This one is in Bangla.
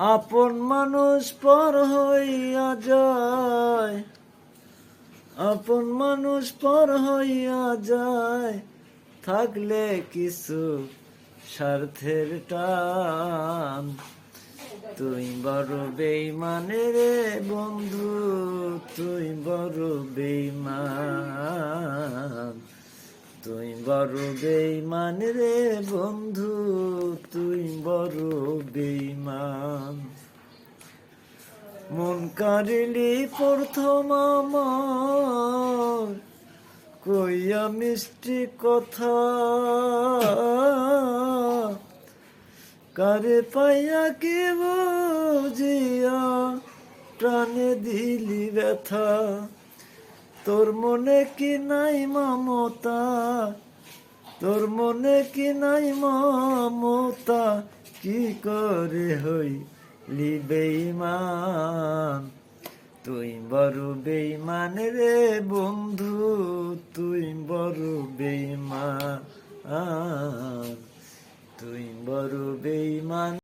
আপন মানুষ পর হইয়া যায়, আপন মানুষ পর হইয়া যায়, থাকলে কিছু স্বার্থের টান। তুই বড় বেঈমান রে বন্ধু, তুই বড় বেঈমান, তুই বড় বেঈমান রে বন্ধু, তুই বড় বেঈমান। মন কারিলি প্রথম আমার কইয়া মিষ্টি কথা, কারে পাইয়া কি বুঝিয়া প্রাণে দিলি ব্যথা। তোর মনে কি নাই মমতা, তোর মনে কি নাই মমতা, কি করে হইলি বেঈমান। তুই বড় বেঈমান রে বন্ধু, তুই বড় বেঈমান, তুই বড় বেঈমান।